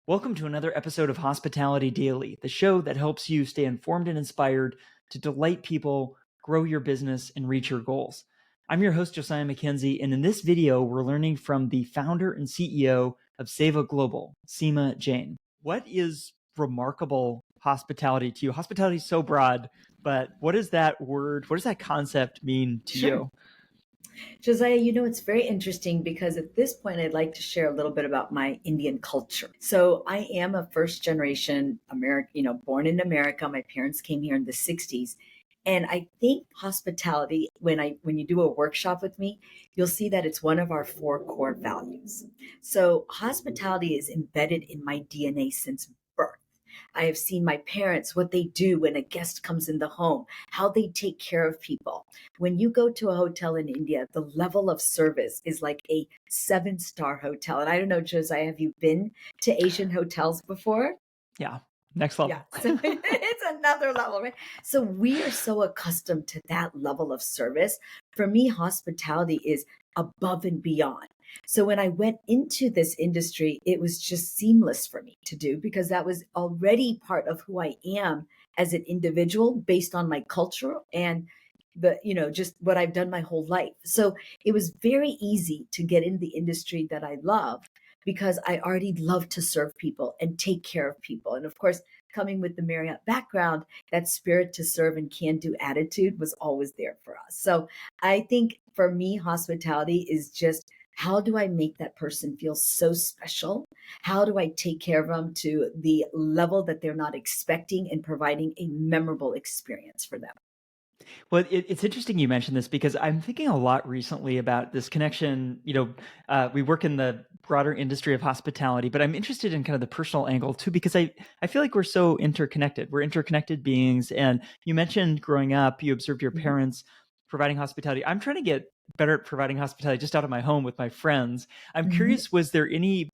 Welcome to another episode of Hospitality Daily, the show that helps you stay informed and inspired to delight people, grow your business, and reach your goals. I'm your host, Josiah McKenzie, and in this video, we're learning from the founder and CEO of Seva Global, Seema Jain. What is remarkable hospitality to you? Hospitality is so broad, but what does that concept mean to you? Josiah, it's very interesting because at this point, I'd like to share a little bit about my Indian culture. So I am a first generation American, born in America. My parents came here in the 60s. And I think hospitality, when you do a workshop with me, you'll see that it's one of our four core values. So hospitality is embedded in my DNA since birth. I have seen my parents, what they do when a guest comes in the home, how they take care of people. When you go to a hotel in India, the level of service is like a 7-star hotel. And I don't know, Josiah, have you been to Asian hotels before? Yeah, next level. Yeah, so it's another level, right? So we are so accustomed to that level of service. For me, hospitality is above and beyond. So when I went into this industry, it was just seamless for me to do because that was already part of who I am as an individual based on my culture and just what I've done my whole life. So it was very easy to get in the industry that I love because I already love to serve people and take care of people. And of course, coming with the Marriott background, that spirit to serve and can do attitude was always there for us. So I think for me, hospitality is just how do I make that person feel so special? How do I take care of them to the level that they're not expecting and providing a memorable experience for them? Well, it's interesting you mentioned this because I'm thinking a lot recently about this connection. We work in the broader industry of hospitality, but I'm interested in kind of the personal angle too, because I feel like we're so interconnected. We're interconnected beings. And you mentioned growing up, you observed your Mhm. parents providing hospitality. I'm trying to get better at providing hospitality just out of my home with my friends. I'm Mhm. curious, was there any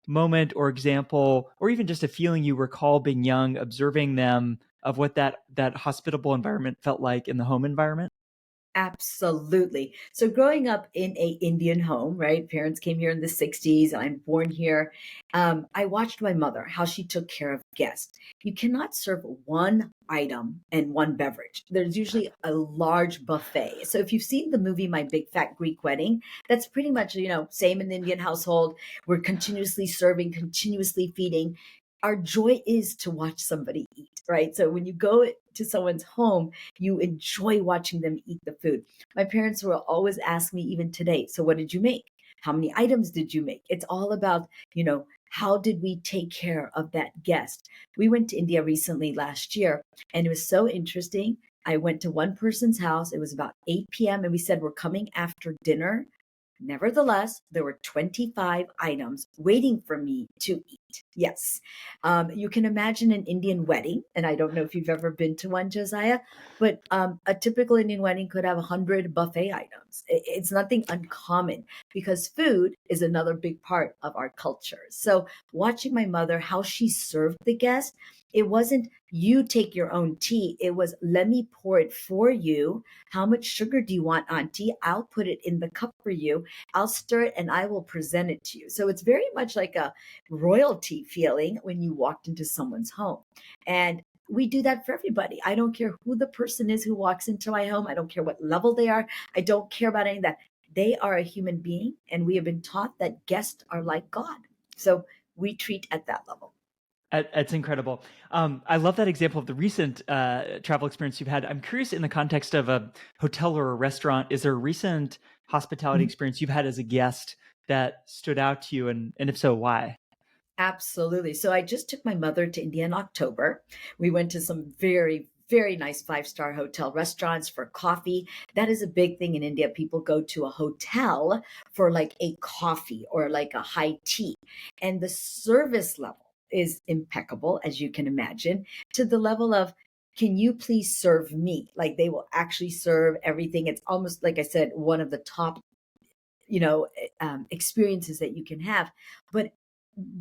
moment or example, or even just a feeling you recall being young, observing them of what that hospitable environment felt like in the home environment? Absolutely. So growing up in a Indian home, right? Parents came here in the 60s. I'm born here. I watched my mother, how she took care of guests. You cannot serve one item and one beverage. There's usually a large buffet. So if you've seen the movie My Big Fat Greek Wedding, that's pretty much, same in the Indian household. We're continuously serving, continuously feeding. Our joy is to watch somebody eat, right? So when you go to someone's home, you enjoy watching them eat the food. My parents will always ask me, even today, so what did you make? How many items did you make? It's all about, how did we take care of that guest? We went to India recently last year, and it was so interesting. I went to one person's house. It was about 8 p.m., and we said, we're coming after dinner. Nevertheless, there were 25 items waiting for me to eat. Yes. You can imagine an Indian wedding, and I don't know if you've ever been to one, Josiah, but a typical Indian wedding could have 100 buffet items. It's nothing uncommon because food is another big part of our culture. So, watching my mother, how she served the guest, it wasn't you take your own tea. It was let me pour it for you. How much sugar do you want, Auntie? I'll put it in the cup for you. I'll stir it and I will present it to you. So it's very much like a royalty feeling when you walked into someone's home. And we do that for everybody. I don't care who the person is who walks into my home. I don't care what level they are. I don't care about any of that. They are a human being, and we have been taught that guests are like God. So we treat at that level. That's incredible. I love that example of the recent travel experience you've had. I'm curious, in the context of a hotel or a restaurant, is there a recent hospitality experience you've had as a guest that stood out to you? And if so, why? Absolutely. So I just took my mother to India in October. We went to some very, very nice 5-star hotel restaurants for coffee. That is a big thing in India. People go to a hotel for like a coffee or like a high tea. And the service level is impeccable, as you can imagine, to the level of, can you please serve me? Like they will actually serve everything. It's almost, like I said, one of the top experiences that you can have. But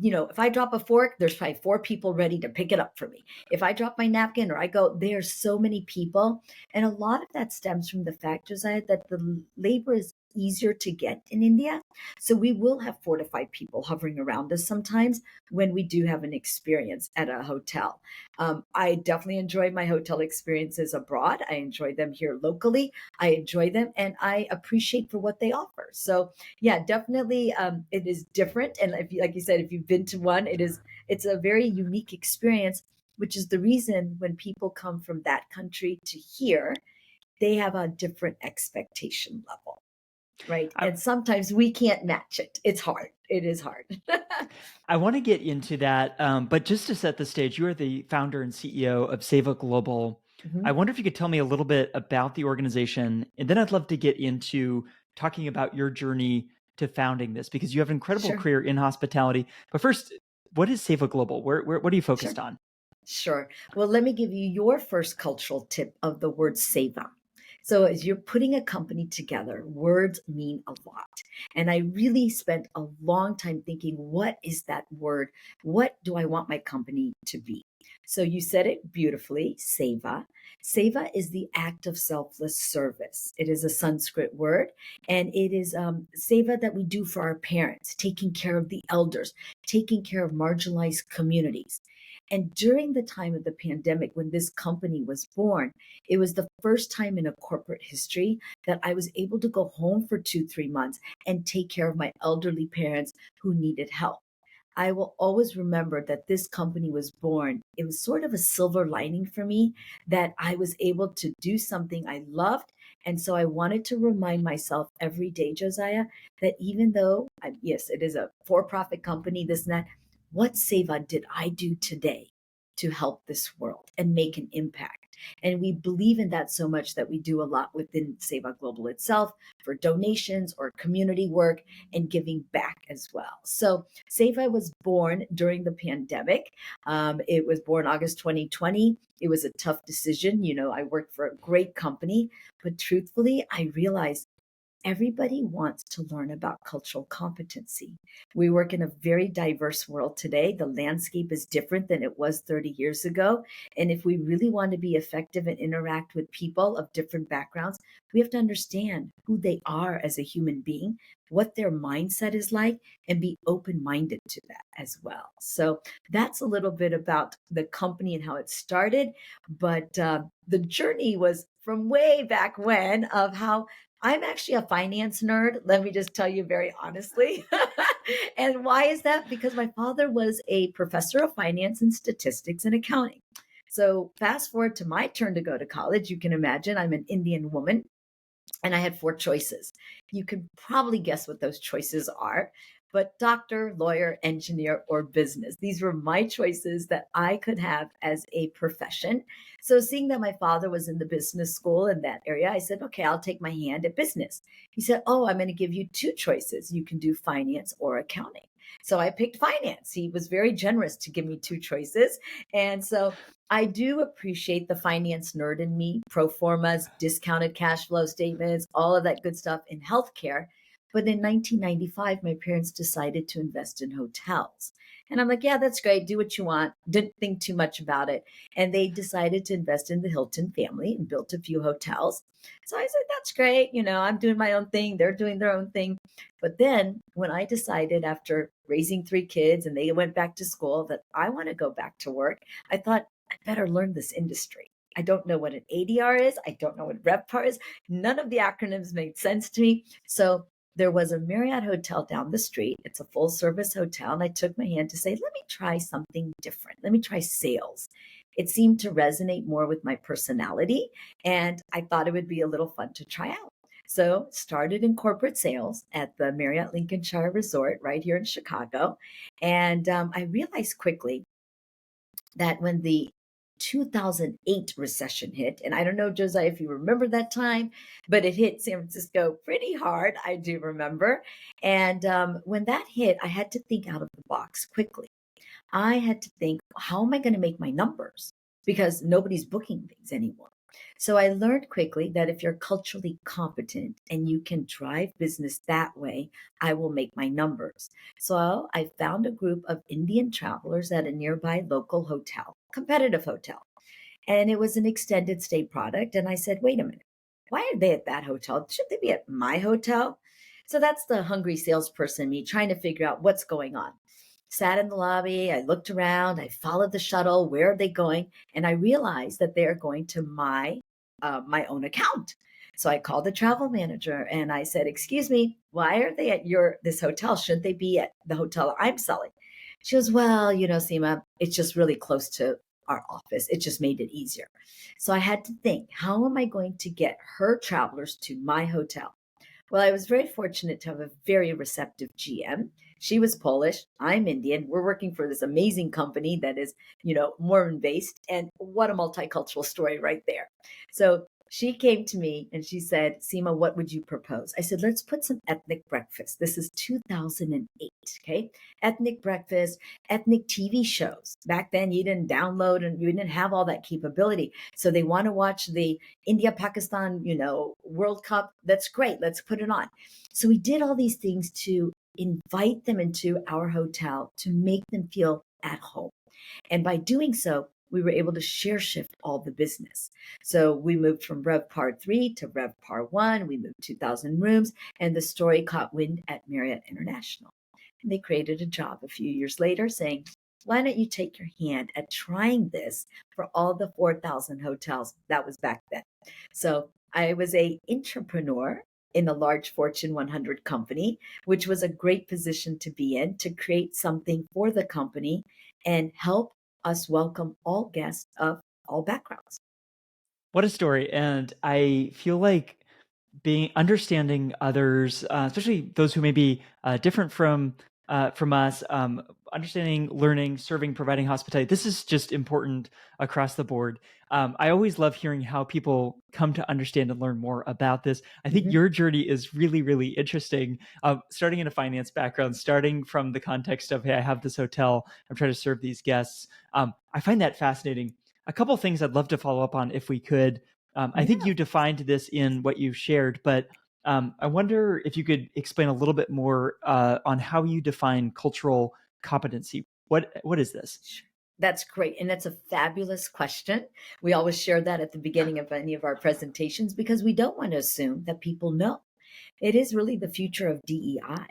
if I drop a fork, there's probably 4 people ready to pick it up for me. If I drop my napkin or I go, there's so many people. And a lot of that stems from the fact, Josiah, that the labor is easier to get in India. So we will have 4 to 5 people hovering around us sometimes when we do have an experience at a hotel. I definitely enjoy my hotel experiences abroad. I enjoy them here locally. I enjoy them and I appreciate for what they offer. So yeah, definitely, it is different. And if you, like you said, if you've been to one, it's a very unique experience, which is the reason when people come from that country to here, they have a different expectation level, right? I, And sometimes we can't match it. It's hard. It is hard. I want to get into that, but just to set the stage, you are the founder and CEO of Seva Global. I Mhm. wonder if you could tell me a little bit about the organization, and then I'd love to get into talking about your journey to founding this because you have an incredible Sure, career in hospitality. But first, what is Seva Global? What are you focused sure. on? Sure. Well, let me give you your first cultural tip of the word seva. So, as you're putting a company together, words mean a lot. And I really spent a long time thinking, what is that word? What do I want my company to be? So, you said it beautifully, seva. Seva is the act of selfless service. It is a Sanskrit word, and it is seva that we do for our parents, taking care of the elders, taking care of marginalized communities. And during the time of the pandemic, when this company was born, it was the first time in a corporate history that I was able to go home for 2, 3 months and take care of my elderly parents who needed help. I will always remember that this company was born. It was sort of a silver lining for me that I was able to do something I loved. And so I wanted to remind myself every day, Josiah, that even though, yes, it is a for profit company, this and that, what Seva did I do today to help this world and make an impact? And we believe in that so much that we do a lot within Seva Global itself for donations or community work and giving back as well. So Seva was born during the pandemic. It was born August 2020. It was a tough decision. You know, I worked for a great company, but truthfully, I realized everybody wants to learn about cultural competency. We work in a very diverse world today. The landscape is different than it was 30 years ago. And if we really want to be effective and interact with people of different backgrounds, we have to understand who they are as a human being, what their mindset is like, and be open minded to that as well. So that's a little bit about the company and how it started. But the journey was from way back when of how I'm actually a finance nerd. Let me just tell you very honestly. And why is that? Because my father was a professor of finance and statistics and accounting. So, fast forward to my turn to go to college. You can imagine I'm an Indian woman and I had 4 choices. You could probably guess what those choices are, but doctor, lawyer, engineer, or business. These were my choices that I could have as a profession. So, seeing that my father was in the business school in that area, I said, okay, I'll take my hand at business. He said, oh, I'm going to give you 2 choices. You can do finance or accounting. So I picked finance. He was very generous to give me 2 choices. And so I do appreciate the finance nerd in me, pro formas, discounted cash flow statements, all of that good stuff in healthcare. But in 1995, my parents decided to invest in hotels. And I'm like, yeah, that's great. Do what you want. Didn't think too much about it. And they decided to invest in the Hilton family and built a few hotels. So I said, that's great. You know, I'm doing my own thing. They're doing their own thing. But then when I decided after raising 3 kids and they went back to school that I want to go back to work, I thought, I better learn this industry. I don't know what an ADR is. I don't know what RevPAR is. None of the acronyms made sense to me. So there was a Marriott hotel down the street. It's a full service hotel. And I took my hand to say, let me try something different. Let me try sales. It seemed to resonate more with my personality. And I thought it would be a little fun to try out. So started in corporate sales at the Marriott Lincolnshire Resort right here in Chicago. And I realized quickly that when the 2008 recession hit, and I don't know, Josiah, if you remember that time, but it hit San Francisco pretty hard. I do remember. And when that hit, I had to think out of the box quickly. I had to think, how am I going to make my numbers? Because nobody's booking things anymore. So I learned quickly that if you're culturally competent and you can drive business that way, I will make my numbers. So I found a group of Indian travelers at a nearby local hotel, competitive hotel, and it was an extended stay product. And I said, wait a minute, why are they at that hotel? Should they be at my hotel? So that's the hungry salesperson in me trying to figure out what's going on. Sat in the lobby, I looked around, I followed the shuttle. Where are they going? And I realized that they're going to my own account. So I called the travel manager and I said, "Excuse me, why are they at your this hotel? Shouldn't they be at the hotel I'm selling?" She goes, "Well, Seema, it's just really close to our office. It just made it easier." So I had to think, how am I going to get her travelers to my hotel? Well, I was very fortunate to have a very receptive GM. She was Polish. I'm Indian. We're working for this amazing company that is, Mormon based. And what a multicultural story right there. So she came to me and she said, "Seema, what would you propose?" I said, "Let's put some ethnic breakfast." This is 2008. Okay. Ethnic breakfast, ethnic TV shows. Back then, you didn't download and you didn't have all that capability. So they want to watch the India Pakistan, World Cup. That's great. Let's put it on. So we did all these things to invite them into our hotel to make them feel at home. And by doing so, we were able to share shift all the business. So we moved from RevPAR 3 to RevPAR 1. We moved 2,000 rooms, and the story caught wind at Marriott International. And they created a job a few years later saying, "Why don't you take your hand at trying this for all the 4,000 hotels?" That was back then. So I was a entrepreneur in a large Fortune 100 company, which was a great position to be in to create something for the company and help us welcome all guests of all backgrounds. What a story. And I feel like being understanding others, especially those who may be different from us, understanding, learning, serving, providing hospitality. This is just important across the board. I always love hearing how people come to understand and learn more about this. I think Mhm. your journey is really, really interesting. Starting in a finance background, starting from the context of, hey, I have this hotel, I'm trying to serve these guests. I find that fascinating. A couple things I'd love to follow up on if we could. I think Yeah. you defined this in what you've shared, but I wonder if you could explain a little bit more on how you define cultural competency. What is this? Sure. That's great. And that's a fabulous question. We always share that at the beginning of any of our presentations because we don't want to assume that people know. It is really the future of DEI.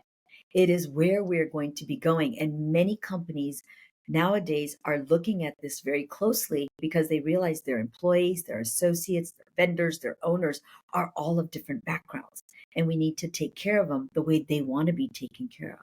It is where we're going to be going. And many companies nowadays are looking at this very closely because they realize their employees, their associates, their vendors, their owners are all of different backgrounds. And we need to take care of them the way they want to be taken care of.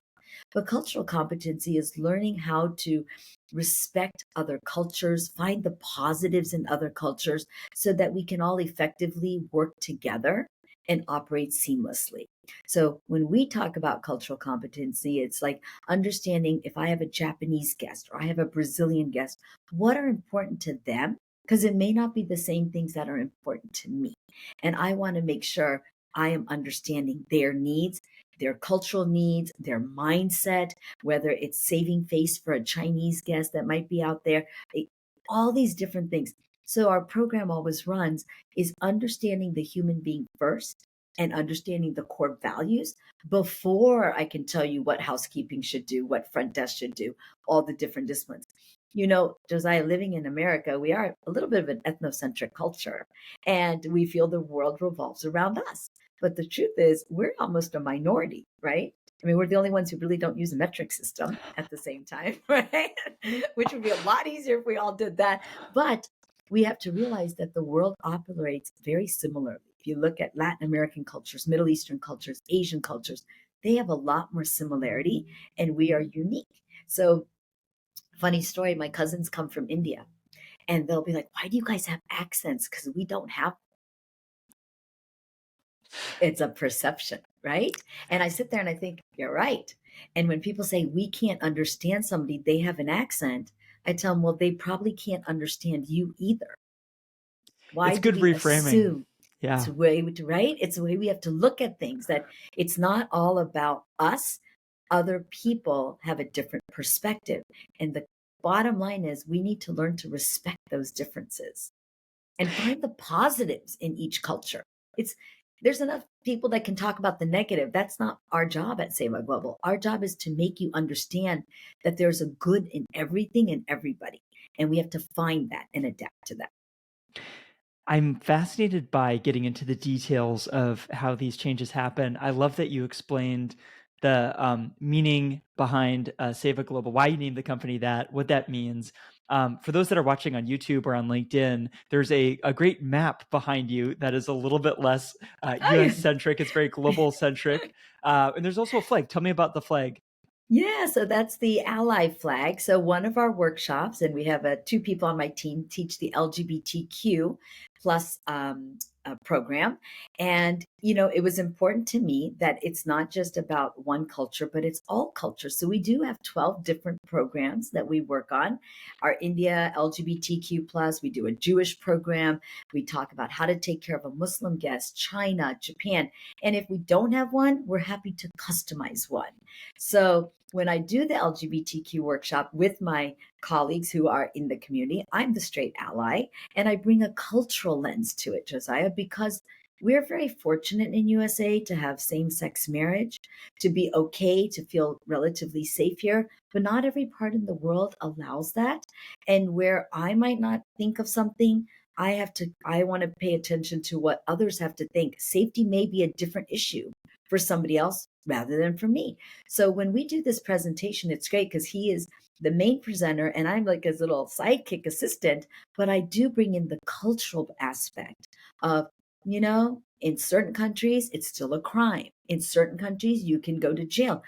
But cultural competency is learning how to respect other cultures, find the positives in other cultures so that we can all effectively work together and operate seamlessly. So when we talk about cultural competency, it's like understanding if I have a Japanese guest or I have a Brazilian guest, what are important to them? Because it may not be the same things that are important to me. And I want to make sure I am understanding their needs, their cultural needs, their mindset, whether it's saving face for a Chinese guest that might be out there, all these different things. So our program always runs is understanding the human being first and understanding the core values before I can tell you what housekeeping should do, what front desk should do, all the different disciplines. Josiah, living in America, we are a little bit of an ethnocentric culture and we feel the world revolves around us. But the truth is, we're almost a minority, right? I mean, we're the only ones who really don't use a metric system at the same time, right? Which would be a lot easier if we all did that. But we have to realize that the world operates very similarly. If you look at Latin American cultures, Middle Eastern cultures, Asian cultures, they have a lot more similarity and we are unique. So, funny story, my cousins come from India and they'll be like, "Why do you guys have accents? Because we don't have." It's a perception, right? And I sit there and I think, you're right. And when people say we can't understand somebody, they have an accent, I tell them, well, they probably can't understand you either. Why It's do good we reframing. assume? It's Yeah. a way, right? It's the way we have to look at things, that it's not all about us. Other people have a different perspective. And the bottom line is we need to learn to respect those differences and find the positives in each culture. It's There's enough people that can talk about the negative. That's not our job at Seva Global. Our job is to make you understand that there's a good in everything and everybody. And we have to find that and adapt to that. I'm fascinated by getting into the details of how these changes happen. I love that you explained the meaning behind Seva Global, why you named the company that, what that means. For those that are watching on YouTube or on LinkedIn, there's a great map behind you that is a little bit less US Oh, centric. It's very global centric. And there's also a flag. Tell me about the flag. yeah, so that's the ally flag. So one of our workshops, and we have two people on my team teach the LGBTQ plus program. And, it was important to me that it's not just about one culture, but it's all cultures. So we do have 12 different programs that we work on. Our India LGBTQ plus, we do a Jewish program. We talk about how to take care of a Muslim guest, China, Japan. And if we don't have one, we're happy to customize one. So when I do the LGBTQ workshop with my colleagues who are in the community, I'm the straight ally, and I bring a cultural lens to it, Josiah, because we're very fortunate in USA to have same-sex marriage, to be okay, to feel relatively safe here, but not every part in the world allows that. And where I might not think of something, I want to pay attention to what others have to think. Safety may be a different issue for somebody else rather than for me. So when we do this presentation, it's great because he is the main presenter and I'm like his little sidekick assistant, but I do bring in the cultural aspect of, in certain countries, it's still a crime. In certain countries, you can go to jail.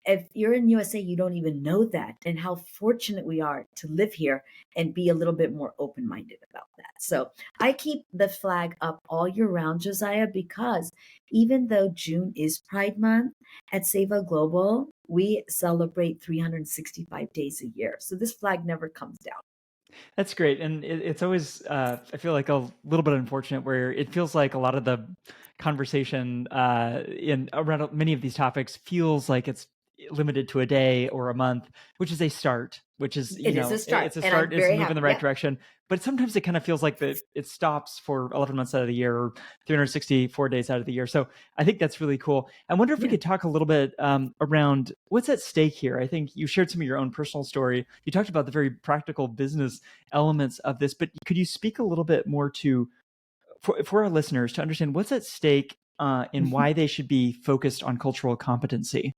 If you're in USA, you don't even know that and how fortunate we are to live here and be a little bit more open-minded about that. So I keep the flag up all year round, Josiah, because even though June is Pride Month at Seva Global, we celebrate 365 days a year. So this flag never comes down. That's great, and it's always I feel like a little bit unfortunate where it feels like a lot of the conversation in around many of these topics feels like it's limited to a day or a month, which is a start. Which is It is a start, it's a and I'm start. It's a very move in the happy. right Yep. direction, but sometimes it kind of feels like that it stops for 11 months out of the year or 364 days out of the year. So I think that's really cool. I wonder if we Yeah. could talk a little bit around what's at stake here. I think you shared some of your own personal story. You talked about the very practical business elements of this, but could you speak a little bit more to for our listeners to understand what's at stake and why they should be focused on cultural competency?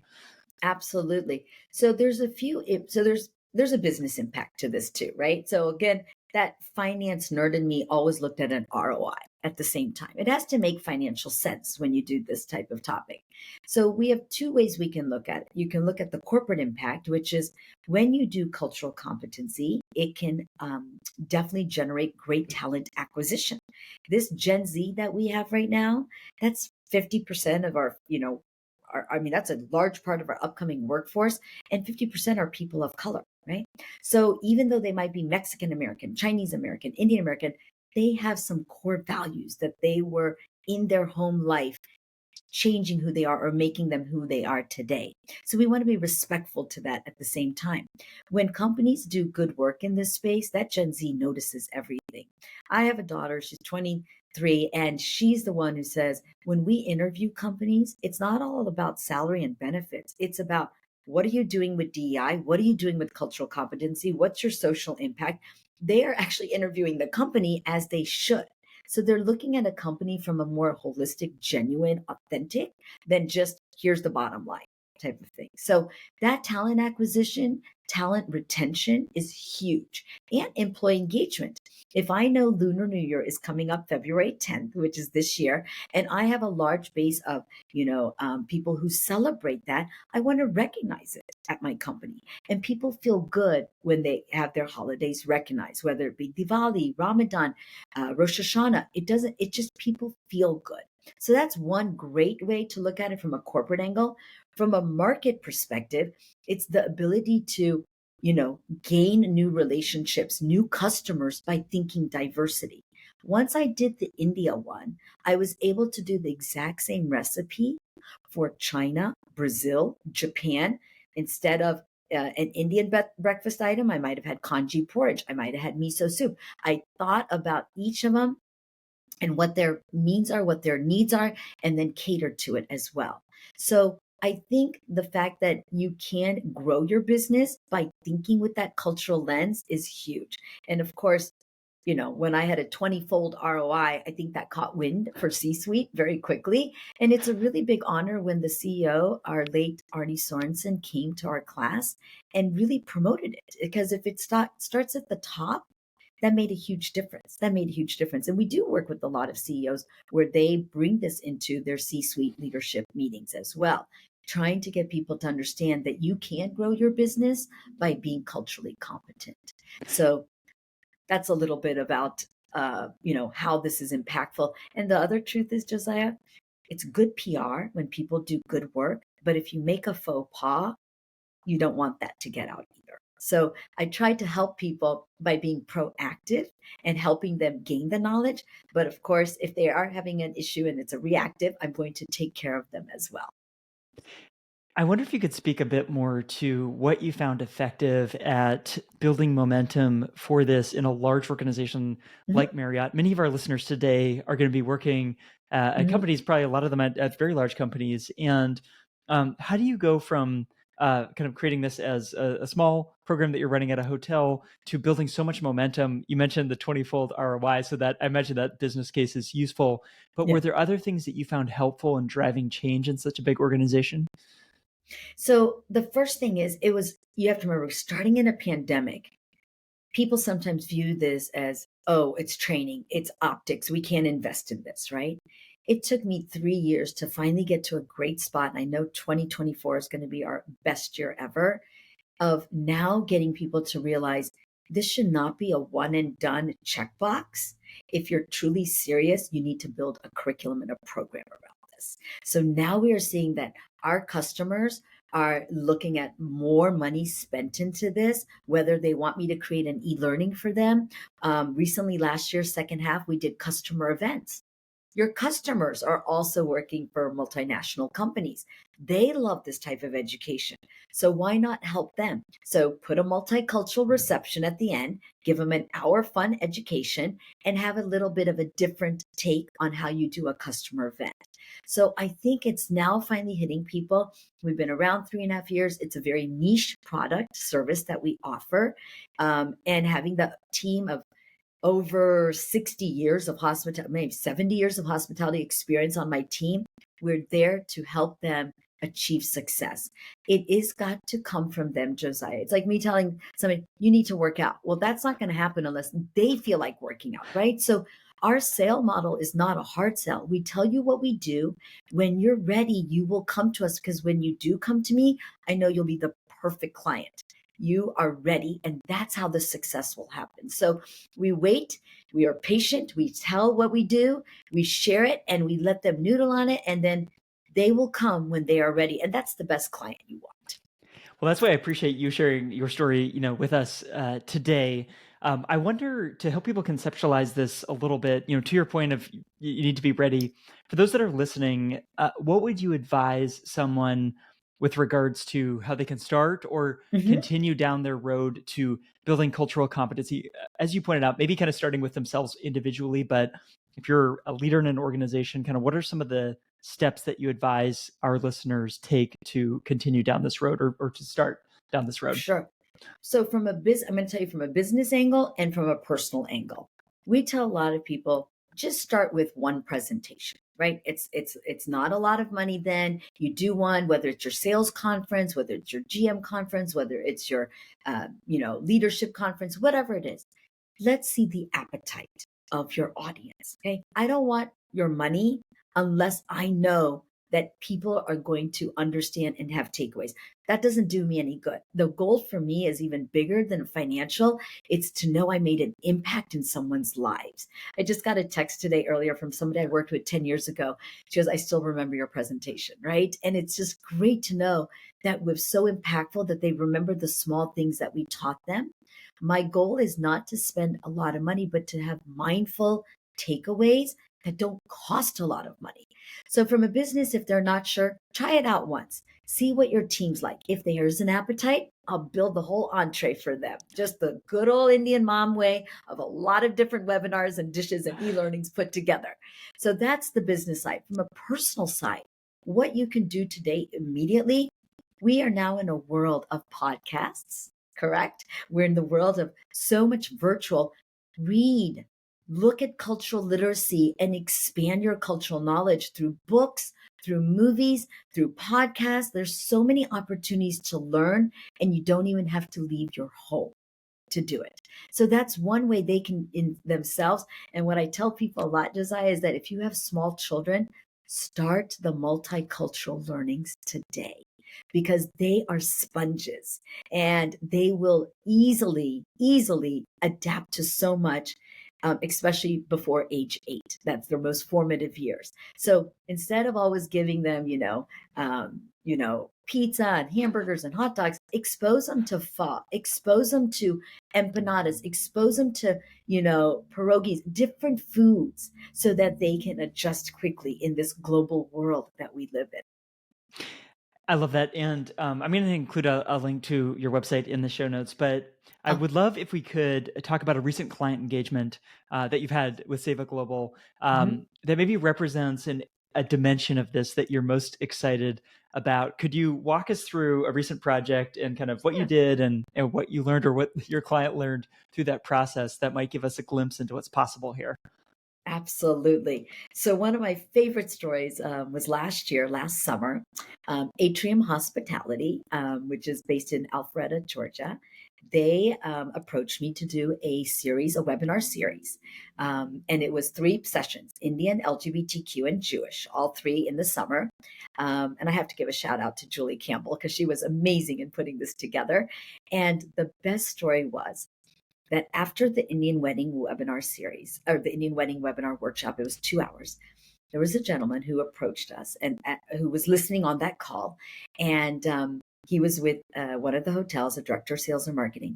Absolutely. So there's a business impact to this too, right? So again, that finance nerd in me always looked at an ROI at the same time. It has to make financial sense when you do this type of topic. So we have two ways we can look at it. You can look at the corporate impact, which is when you do cultural competency, it can definitely generate great talent acquisition. This Gen Z that we have right now, that's 50% of our, I mean, that's a large part of our upcoming workforce, and 50% are people of color, right? So even though they might be Mexican American, Chinese American, Indian American, they have some core values that they were in their home life changing who they are or making them who they are today. So we want to be respectful to that at the same time. When companies do good work in this space, that Gen Z notices everything. I have a daughter, she's 23, and she's the one who says, when we interview companies, it's not all about salary and benefits. It's about what are you doing with DEI? What are you doing with cultural competency? What's your social impact? They are actually interviewing the company as they should. So they're looking at a company from a more holistic, genuine, authentic than just here's the bottom line type of thing. So that talent acquisition, talent retention is huge, and employee engagement. If I know Lunar New Year is coming up February 10th, which is this year, and I have a large base of people who celebrate that, I want to recognize it at my company. And people feel good when they have their holidays recognized, whether it be Diwali, Ramadan, Rosh Hashanah. It just people feel good. So that's one great way to look at it from a corporate angle. From a market perspective, it's the ability to, gain new relationships, new customers by thinking diversity. Once I did the India one, I was able to do the exact same recipe for China, Brazil, Japan. Instead of an Indian breakfast item, I might have had congee porridge. I might have had miso soup. I thought about each of them and what their means are, what their needs are, and then cater to it as well. So I think the fact that you can grow your business by thinking with that cultural lens is huge. And of course, when I had a 20-fold ROI, I think that caught wind for C-suite very quickly. And it's a really big honor when the CEO, our late Arnie Sorensen, came to our class and really promoted it. Because if it starts at the top, that made a huge difference. That made a huge difference. And we do work with a lot of CEOs where they bring this into their C-suite leadership meetings as well, trying to get people to understand that you can grow your business by being culturally competent. So that's a little bit about how this is impactful. And the other truth is, Josiah, it's good PR when people do good work, but if you make a faux pas, you don't want that to get out either. So I try to help people by being proactive and helping them gain the knowledge. But of course, if they are having an issue and it's a reactive, I'm going to take care of them as well. I wonder if you could speak a bit more to what you found effective at building momentum for this in a large organization Mhm, like Marriott. Many of our listeners today are going to be working at mhm. companies, probably a lot of them at very large companies. And how do you go from kind of creating this as a small program that you're running at a hotel to building so much momentum? You mentioned the 20-fold ROI, so that I imagine that business case is useful. But Yeah. were there other things that you found helpful in driving change in such a big organization? So the first thing is, you have to remember, starting in a pandemic, people sometimes view this as, oh, it's training, it's optics, we can't invest in this, right? It took me 3 years to finally get to a great spot. And I know 2024 is going to be our best year ever of now getting people to realize this should not be a one and done checkbox. If you're truly serious, you need to build a curriculum and a program around this. So now we are seeing that our customers are looking at more money spent into this, whether they want me to create an e-learning for them. Recently, last year, second half, we did customer events. Your customers are also working for multinational companies. They love this type of education. So why not help them? So put a multicultural reception at the end, give them an hour fun education, and have a little bit of a different take on how you do a customer event. So I think it's now finally hitting people. We've been around 3.5 years. It's a very niche product service that we offer. And having the team of over 60 years of hospitality, maybe 70 years of hospitality experience on my team. We're there to help them achieve success. It is got to come from them, Josiah. It's like me telling somebody, you need to work out. Well, that's not going to happen unless they feel like working out, right? So our sale model is not a hard sell. We tell you what we do. When you're ready, you will come to us because when you do come to me, I know you'll be the perfect client. You are ready, and that's how the success will happen. So we wait, we are patient, we tell what we do, we share it, and we let them noodle on it, and then they will come when they are ready. And that's the best client you want. Well, that's why I appreciate you sharing your story, with us today. I wonder to help people conceptualize this a little bit. To your point of you need to be ready. For those that are listening, what would you advise someone with regards to how they can start or Mhm. continue down their road to building cultural competency? As you pointed out, maybe kind of starting with themselves individually, but if you're a leader in an organization, kind of what are some of the steps that you advise our listeners take to continue down this road or to start down this road? Sure. So I'm going to tell you from a business angle and from a personal angle. We tell a lot of people just start with one presentation, right? It's not a lot of money. Then you do one, whether it's your sales conference, whether it's your GM conference, whether it's your leadership conference, whatever it is. Let's see the appetite of your audience. Okay, I don't want your money unless I know that people are going to understand and have takeaways. That doesn't do me any good. The goal for me is even bigger than financial. It's to know I made an impact in someone's lives. I just got a text today earlier from somebody I worked with 10 years ago. She goes, I still remember your presentation, right? And it's just great to know that we're so impactful that they remember the small things that we taught them. My goal is not to spend a lot of money, but to have mindful takeaways that don't cost a lot of money. So, from a business, if they're not sure, try it out once. See what your team's like. If there's an appetite, I'll build the whole entree for them. Just the good old Indian mom way of a lot of different webinars and dishes and e learnings put together. So, that's the business side. From a personal side, what you can do today immediately, we are now in a world of podcasts, correct? We're in the world of so much virtual. Read, look at cultural literacy and expand your cultural knowledge through books, through movies, through podcasts. There's so many opportunities to learn, and you don't even have to leave your home to do it. So that's one way they can in themselves. And what I tell people a lot, Josiah, is that if you have small children, start the multicultural learnings today because they are sponges and they will easily adapt to so much. Especially before age 8, that's their most formative years. So instead of always giving them, pizza and hamburgers and hot dogs, expose them to pho, expose them to empanadas, expose them to, pierogies, different foods so that they can adjust quickly in this global world that we live in. I love that. And I'm going to include a link to your website in the show notes, but I Oh, would love if we could talk about a recent client engagement that you've had with Seva Global mhm. that maybe represents a dimension of this that you're most excited about. Could you walk us through a recent project and kind of what you Sure. did and what you learned or what your client learned through that process that might give us a glimpse into what's possible here? Absolutely. So one of my favorite stories was last summer. Atrium Hospitality, which is based in Alpharetta, Georgia. They approached me to do a webinar series, and it was 3 sessions: Indian, LGBTQ, and Jewish, all 3 in the summer. And I have to give a shout out to Julie Campbell because she was amazing in putting this together. And the best story was that after the Indian wedding webinar series or the Indian wedding webinar workshop, it was 2 hours. There was a gentleman who approached us and who was listening on that call. And he was with one of the hotels, a director of sales and marketing.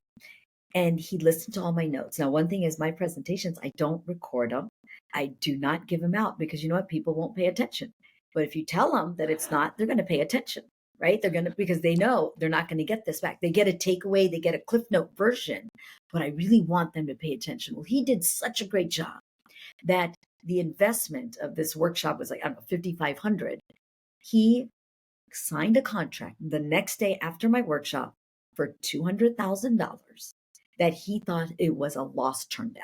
And he listened to all my notes. Now, one thing is my presentations, I don't record them. I do not give them out because you know what? People won't pay attention. But if you tell them that it's not, they're going to pay attention, right? They're going to, because they know they're not going to get this back. They get a takeaway, they get a Cliff Note version, but I really want them to pay attention. Well, he did such a great job that the investment of this workshop was like, I don't know, 5,500. He signed a contract the next day after my workshop for $200,000 that he thought it was a lost turn down.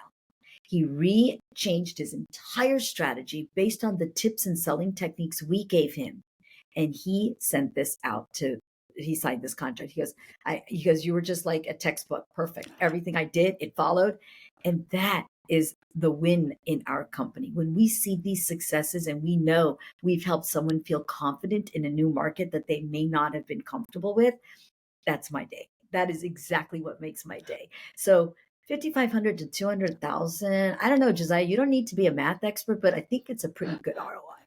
He changed his entire strategy based on the tips and selling techniques we gave him. And he sent this out to, he signed this contract. He goes, you were just like a textbook, perfect. Everything I did, it followed. And that is the win in our company. When we see these successes and we know we've helped someone feel confident in a new market that they may not have been comfortable with, that's my day. That is exactly what makes my day. So 5,500 to 200,000. I don't know, Josiah, you don't need to be a math expert, but I think it's a pretty good ROI.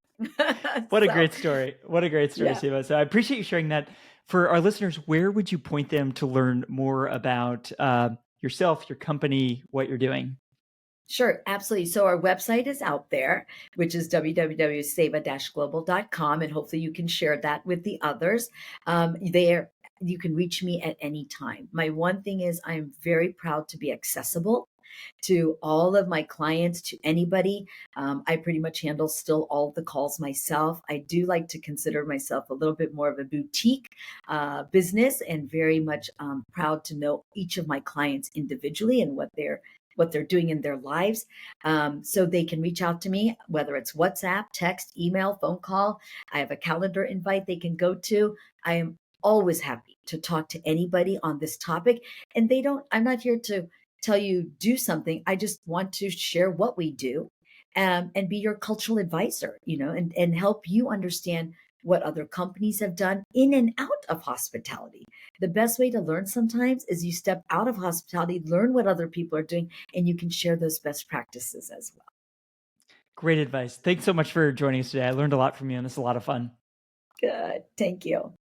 What a So, great story. What a great story, yeah. Siva. So I appreciate you sharing that. For our listeners, where would you point them to learn more about yourself, your company, what you're doing? Sure, absolutely. So our website is out there, which is www.seva-global.com, and hopefully you can share that with the others. There, you can reach me at any time. My one thing is I'm very proud to be accessible to all of my clients, to anybody. I pretty much handle still all the calls myself. I do like to consider myself a little bit more of a boutique business, and very much proud to know each of my clients individually and what they're doing in their lives. So they can reach out to me, whether it's WhatsApp, text, email, phone call. I have a calendar invite they can go to. I am always happy to talk to anybody on this topic. And I'm not here to tell you do something. I just want to share what we do, and be your cultural advisor, and help you understand what other companies have done in and out of hospitality. The best way to learn sometimes is you step out of hospitality, learn what other people are doing, and you can share those best practices as well. Great advice. Thanks so much for joining us today. I learned a lot from you, and this is a lot of fun. Good. Thank you.